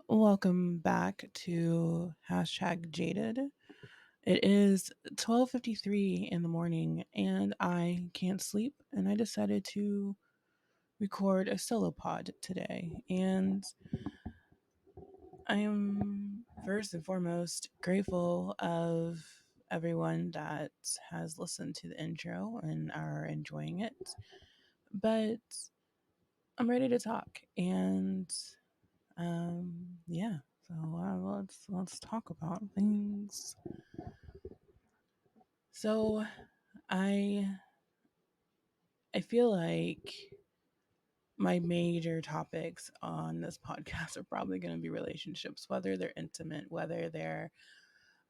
Welcome back to hashtag jaded. It is 12:53 in the morning and I can't sleep and I decided to record a solo pod today. And I am first and foremost grateful of everyone that has listened to the intro and are enjoying it. But I'm ready to talk and yeah. So let's talk about things. So I I feel like my major topics on this podcast are probably going to be relationships, whether they're intimate, whether they're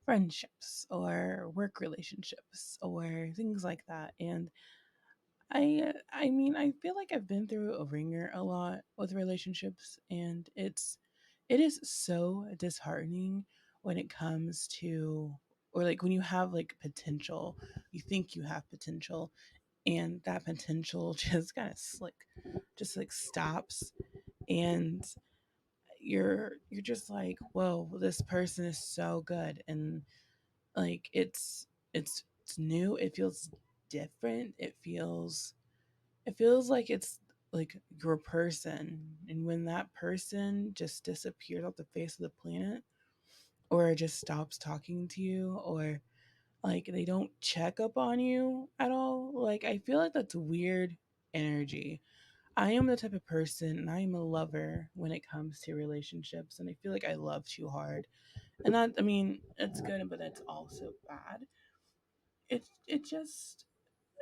friendships or work relationships or things like that. And I mean, I feel like I've been through a ringer a lot with relationships, and it is so disheartening when it comes to, or like when you have like potential, you think you have potential, and that potential just kind of like stops, and you're just like, whoa, this person is so good, and like it's new, it feels different, it feels like it's like your person. And when that person just disappears off the face of the planet, or just stops talking to you, or like they don't check up on you at all, like I feel like that's weird energy. I am the type of person, and I am a lover when it comes to relationships, and I feel like I love too hard. And that, I mean, it's good, but it's also bad. It just,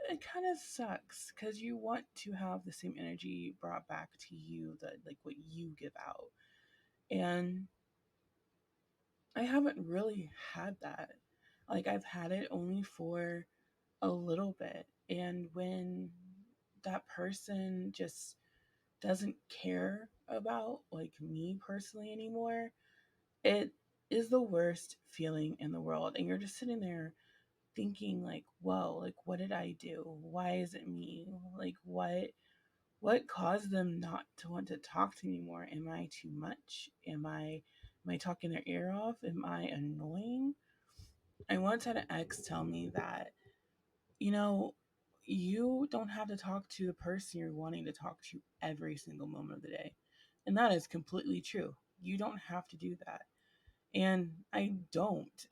it kind of sucks because you want to have the same energy brought back to you, that like what you give out. And I haven't really had that. Like I've had it only for a little bit. And when that person just doesn't care about like me personally anymore, it is the worst feeling in the world. And you're just sitting there thinking like, whoa, like what did I do? Why is it me? Like what caused them not to want to talk to me more? Am I too much? Am I talking their ear off? Am I annoying? I once had an ex tell me that, you know, you don't have to talk to the person you're wanting to talk to every single moment of the day. And that is completely true. You don't have to do that. And I don't.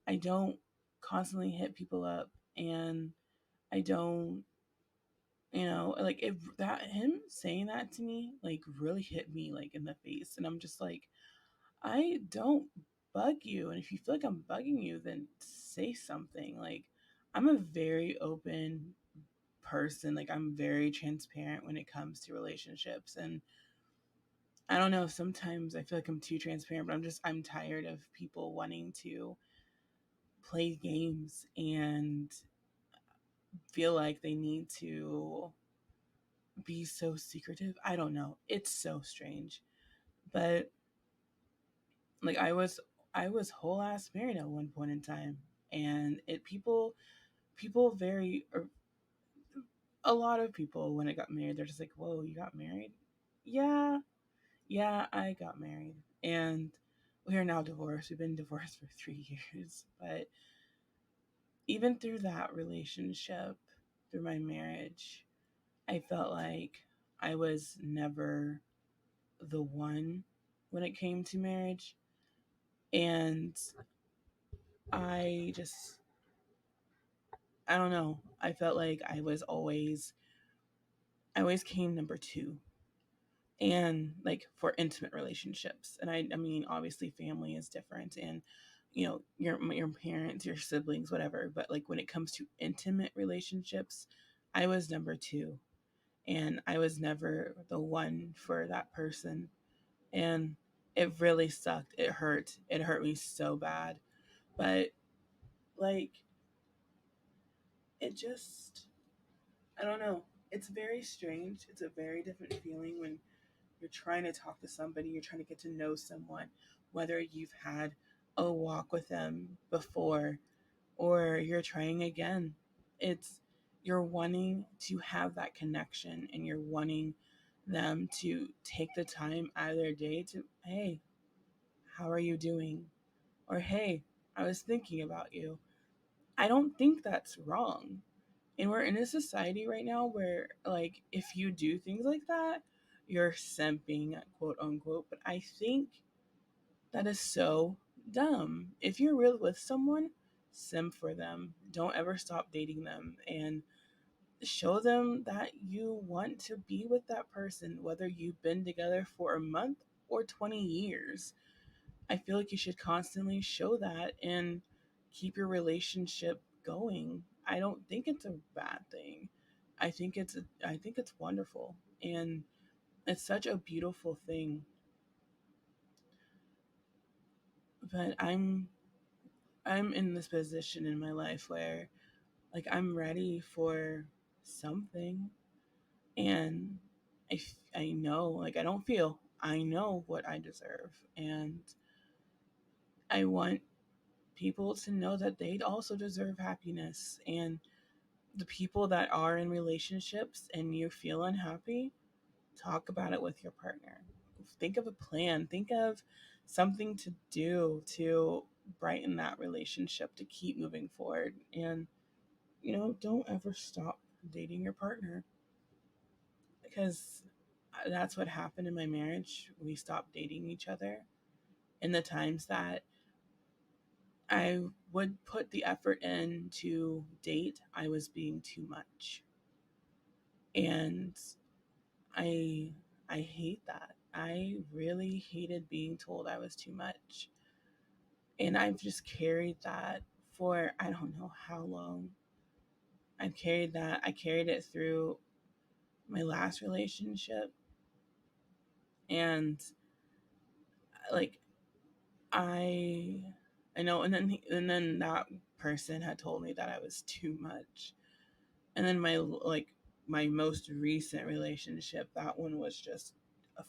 I don't constantly hit people up, and I don't, like if that, him saying that to me like really hit me like in the face, and I'm just like, I don't bug you, and if you feel like I'm bugging you, then say something. Like I'm a very open person, like I'm very transparent when it comes to relationships, and I don't know, sometimes I feel like I'm too transparent, but I'm tired of people wanting to play games and feel like they need to be so secretive. I don't know. It's so strange. But like I was whole ass married at one point in time, and it people very, or a lot of people when I got married, they're just like, "Whoa, you got married?" Yeah. Yeah, I got married. And we are now divorced. We've been divorced for 3 years. But even through that relationship, through my marriage, I felt like I was never the one when it came to marriage. And I just, I don't know. I felt like I always came number two. And like for intimate relationships. And I mean, obviously family is different, and your parents, your siblings, whatever. But like when it comes to intimate relationships, I was number two, and I was never the one for that person. And it really sucked. It hurt me so bad. But like it just, I don't know, it's very strange. It's a very different feeling when you're trying to talk to somebody, you're trying to get to know someone, whether you've had a walk with them before or you're trying again. It's, you're wanting to have that connection, and you're wanting them to take the time out of their day to, hey, how are you doing? Or, hey, I was thinking about you. I don't think that's wrong. And we're in a society right now where, like, if you do things like that, you're simping, quote unquote. But I think that is so dumb. If you're real with someone, simp for them. Don't ever stop dating them. And show them that you want to be with that person, whether you've been together for a month or 20 years. I feel like you should constantly show that and keep your relationship going. I don't think it's a bad thing. I think it's wonderful, and it's such a beautiful thing. But I'm in this position in my life where, like, I'm ready for something, and I know, like, I don't feel, I know what I deserve, and I want people to know that they also deserve happiness. And the people that are in relationships and you feel unhappy, talk about it with your partner. Think of a plan, think of something to do to brighten that relationship, to keep moving forward. And, don't ever stop dating your partner, because that's what happened in my marriage. We stopped dating each other. In the times that I would put the effort in to date, I was being too much. And I I hate that. I really hated being told I was too much. And I've just carried that for I don't know how long. I've carried that. I carried it through my last relationship, and, like, I I know, and then that person had told me that I was too much. And then my most recent relationship, that one was just a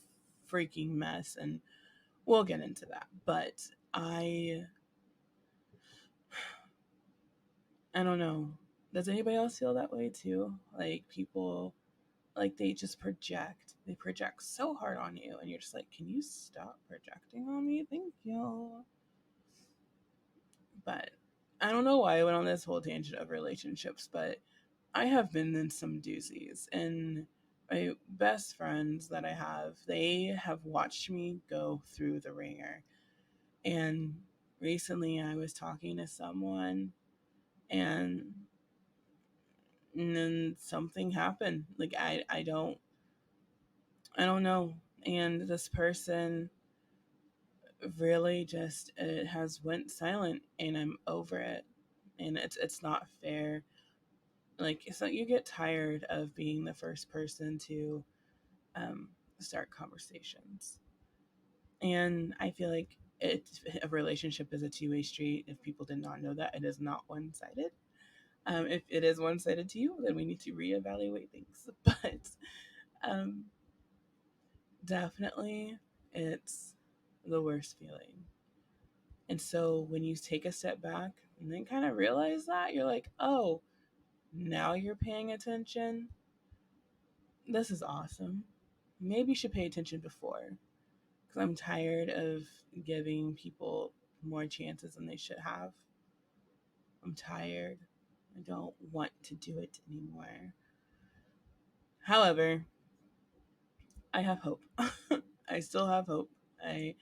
freaking mess, and we'll get into that. But I don't know. Does anybody else feel that way too? Like, people, like, they just project. They project so hard on you, and you're just like, can you stop projecting on me? Thank you. But I don't know why I went on this whole tangent of relationships, but I have been in some doozies, and my best friends that I have, they have watched me go through the ringer. And recently I was talking to someone, and, then something happened. Like, I don't know. And this person really just, it has went silent, and I'm over it. And it's not fair. Like, so you get tired of being the first person to, um, start conversations. And I feel like a relationship is a two-way street. If people did not know that, it is not one-sided. If it is one-sided to you, then we need to reevaluate things. But, um, definitely, it's the worst feeling. And so when you take a step back and then kind of realize that, you're like, oh, now you're paying attention. This is awesome. Maybe you should pay attention before, because I'm tired of giving people more chances than they should have. I'm tired. I don't want to do it anymore. However, I have hope. I still have hope. I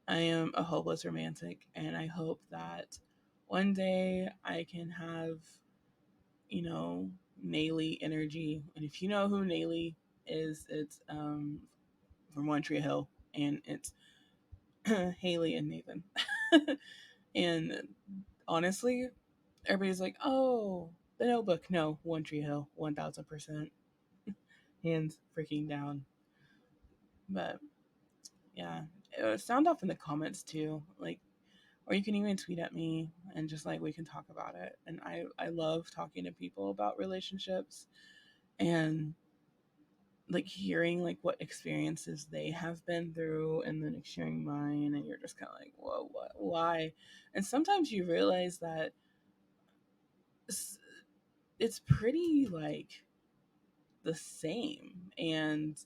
I am a hopeless romantic, and I hope that one day I can have, you know, Naylee energy. And if you know who Naylee is, it's from One Tree Hill, and it's Haley and Nathan. And honestly, everybody's like, "Oh, the Notebook." No, One Tree Hill, 1000%, hands freaking down. But yeah, sound off in the comments too, like, or you can even tweet at me, and just, like, we can talk about it. And I love talking to people about relationships, and, like, hearing, like, what experiences they have been through, and then, like, sharing mine, and you're just kind of like, whoa, what, why? And sometimes you realize that it's pretty, like, the same. And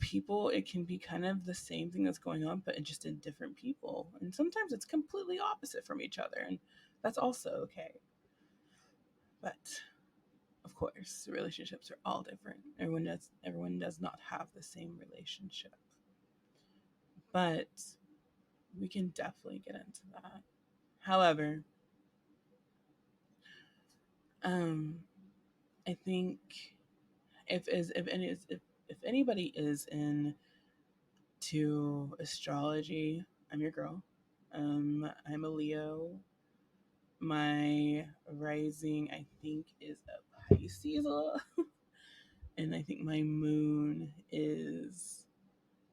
people, it can be kind of the same thing that's going on, but just in different people. And sometimes it's completely opposite from each other, and that's also okay. But of course, relationships are all different. Everyone does not have the same relationship. But we can definitely get into that. However, um, I think if anybody is into astrology, I'm your girl. I'm a Leo. My rising, I think, is a Pisces, and I think my moon is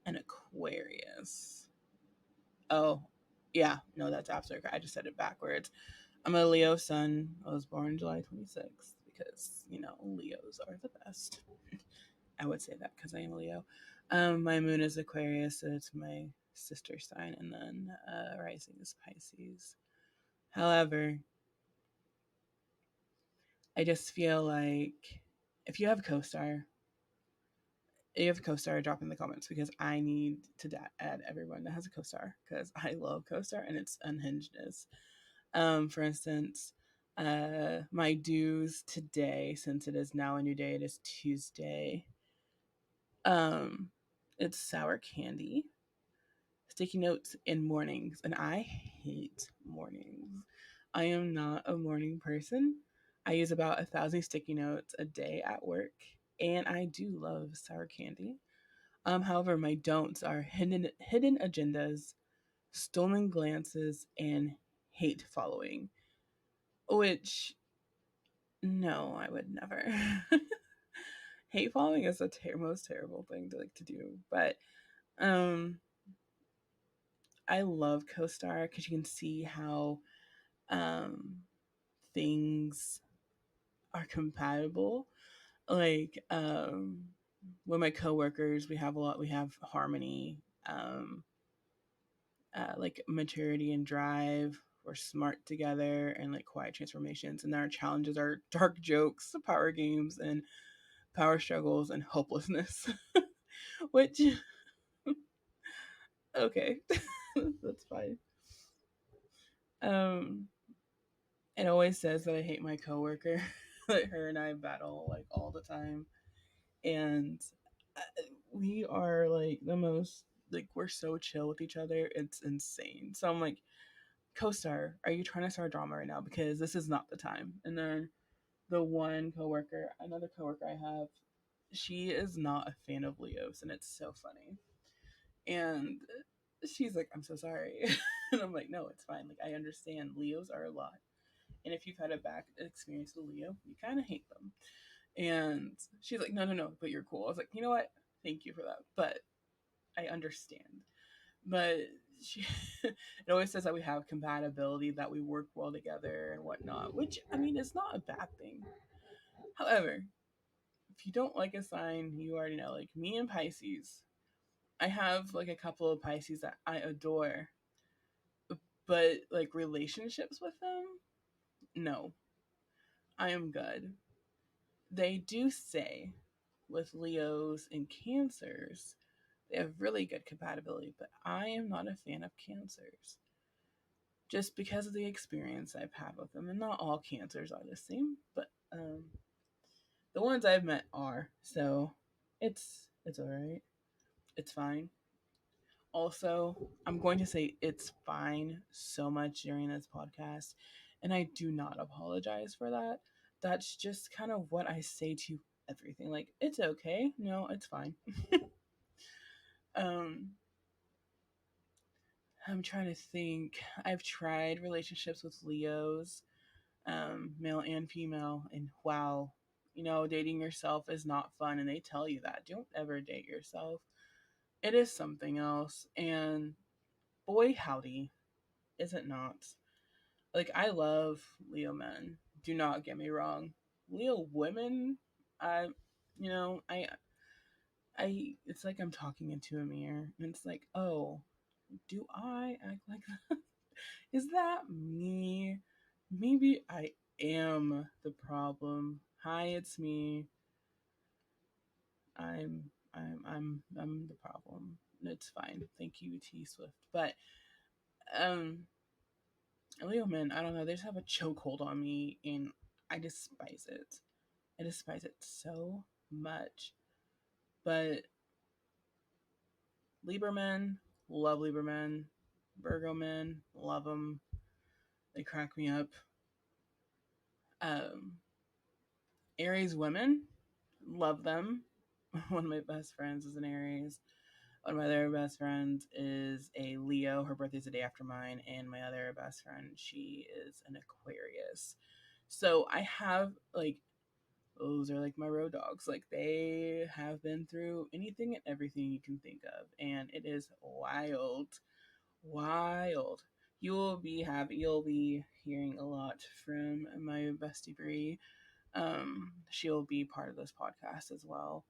an Aquarius. Oh, yeah, no, that's absolutely correct. I just said it backwards. I'm a Leo sun. I was born July 26th because, Leos are the best. I would say that because I am a Leo. My moon is Aquarius, so it's my sister sign, and then rising is Pisces. However, I just feel like if you have a co-star, drop in the comments because I need to add everyone that has a co-star because I love co-star and its unhingedness. For instance, my dues today, since it is now a new day, it is Tuesday. Um, it's sour candy, sticky notes, and mornings, and I hate mornings. I am not a morning person. I use about 1,000 sticky notes a day at work, and I do love sour candy. However, my don'ts are hidden agendas, stolen glances, and hate following. Which, no, I would never. Hate following is the most terrible thing to do. But um, I love CoStar because you can see how um, things are compatible. Like with my coworkers, we have a lot. We have harmony. Um, like maturity and drive. We're smart together and like quiet transformations. And our challenges are dark jokes, power games, and power struggles and hopelessness. Which, okay, that's fine. Um, it always says that I hate my coworker. That her and I battle like all the time, and uh, we are like the most like we're so chill with each other. It's insane. So I'm like, co-star, are you trying to start drama right now? Because this is not the time. And then another coworker I have, she is not a fan of Leos, and it's so funny. And she's like, I'm so sorry. And I'm like, no, it's fine. Like, I understand Leos are a lot. And if you've had a back experience with a Leo, you kind of hate them. And she's like, no, no, no, but you're cool. I was like, you know what? Thank you for that. But I understand. But she, it always says that we have compatibility, that we work well together and whatnot, which, I mean, is not a bad thing. However, if you don't like a sign, you already know, like me and Pisces, I have like a couple of Pisces that I adore, but like relationships with them, no, I am good. They do say with Leos and Cancers, they have really good compatibility, but I am not a fan of Cancers just because of the experience I've had with them. And not all Cancers are the same, but the ones I've met are. So it's all right. It's fine. Also, I'm going to say it's fine so much during this podcast, and I do not apologize for that. That's just kind of what I say to everything. Like, it's okay. No, it's fine. um, I'm trying to think. I've tried relationships with Leos, male and female, and wow, dating yourself is not fun, and they tell you that. Don't ever date yourself. It is something else, and boy, howdy, is it not? Like, I love Leo men. Do not get me wrong. Leo women, I, you know, it's like I'm talking into a mirror, and it's like, oh, do I act like that? Is that me? Maybe I am the problem. Hi, it's me. I'm the problem. It's fine. Thank you, T Swift. But um, Leo men, I don't know. They just have a chokehold on me, and I despise it. I despise it so much. But Libra men, love Libra men. Virgo men, love them. They crack me up. Um, Aries women, love them. One of my best friends is an Aries. One of my other best friends is a Leo. Her birthday's the day after mine. And my other best friend, she is an Aquarius. So I have like those are like my road dogs. Like they have been through anything and everything you can think of, and it is wild, wild. You'll be hearing a lot from my bestie Bree. She'll be part of this podcast as well.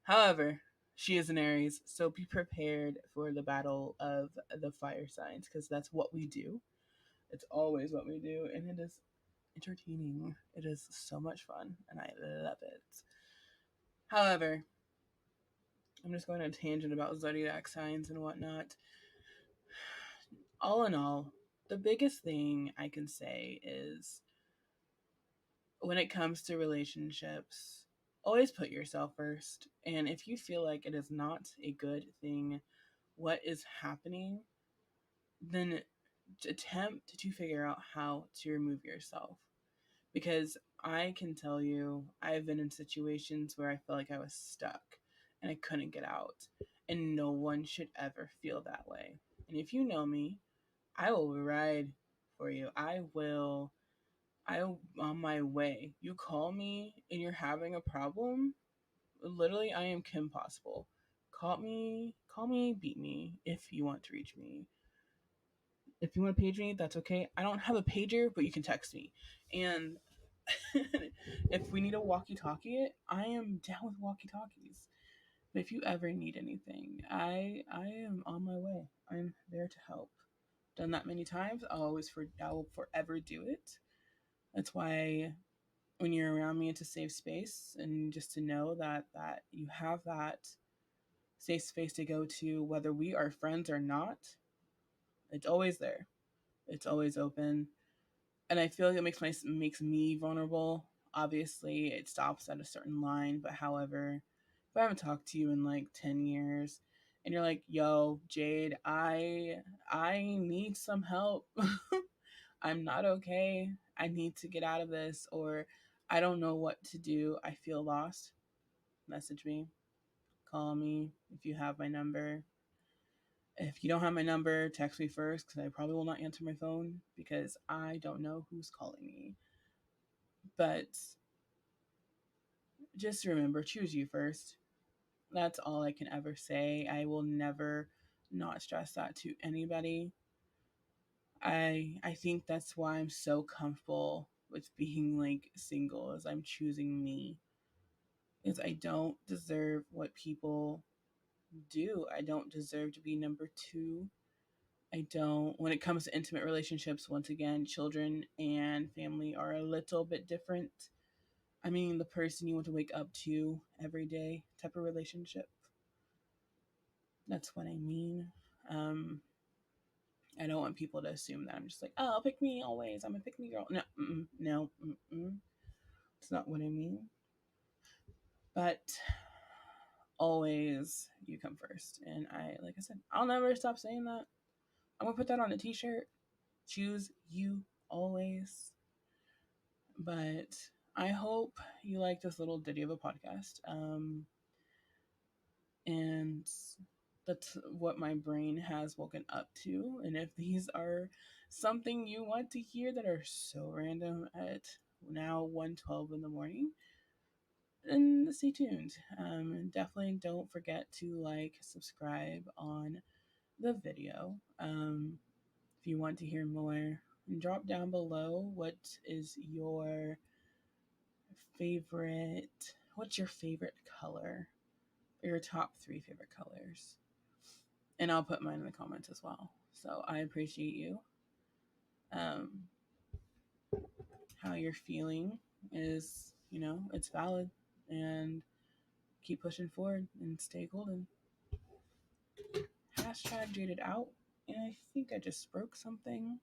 However, she is an Aries, so be prepared for the battle of the fire signs because that's what we do. It's always what we do, and it is entertaining. It is so much fun, and I love it. However, I'm just going on a tangent about zodiac signs and whatnot. All in all, the biggest thing I can say is when it comes to relationships, always put yourself first. And if you feel like it is not a good thing, what is happening, then attempt to figure out how to remove yourself. Because I can tell you, I've been in situations where I felt like I was stuck and I couldn't get out. And no one should ever feel that way. And if you know me, I will ride for you. I'm on my way. You call me and you're having a problem, literally I am Kim Possible. Call me, beat me if you want to reach me. If you want to page me, that's okay. I don't have a pager, but you can text me. And if we need a walkie-talkie it, I am down with walkie-talkies. But if you ever need anything, I am on my way. I'm there to help. Done that many times. I will forever do it. That's why when you're around me, it's a safe space, and just to know that you have that safe space to go to, whether we are friends or not. It's always there. It's always open, and I feel like it makes me vulnerable. Obviously, it stops at a certain line, but however, if I haven't talked to you in like 10 years, and you're like, "Yo, Jade, I need some help. I'm not okay. I need to get out of this," or "I don't know what to do. I feel lost." Message me, call me if you have my number. If you don't have my number, text me first because I probably will not answer my phone because I don't know who's calling me. But just remember, choose you first. That's all I can ever say. I will never not stress that to anybody. I think that's why I'm so comfortable with being like single as I'm choosing me. Is I don't deserve what people do. I don't deserve to be number 2. I don't. When it comes to intimate relationships, once again, children and family are a little bit different. I mean, the person you want to wake up to every day type of relationship. That's what I mean. Um, I don't want people to assume that I'm just like, oh, pick me always. I'm a pick me girl. No, no, it's not what I mean. But always, you come first, and like I said, I'll never stop saying that. I'm gonna put that on a T-shirt. Choose you always. But I hope you like this little ditty of a podcast. And that's what my brain has woken up to. And if these are something you want to hear that are so random at now 1:12 in the morning, then stay tuned. Definitely don't forget to like, subscribe on the video. If you want to hear more, and drop down below what's your favorite color, or your top 3 favorite colors, and I'll put mine in the comments as well. So I appreciate you. um how you're feeling is, it's valid, and keep pushing forward and stay golden. Hashtag jaded out. And I think I just broke something.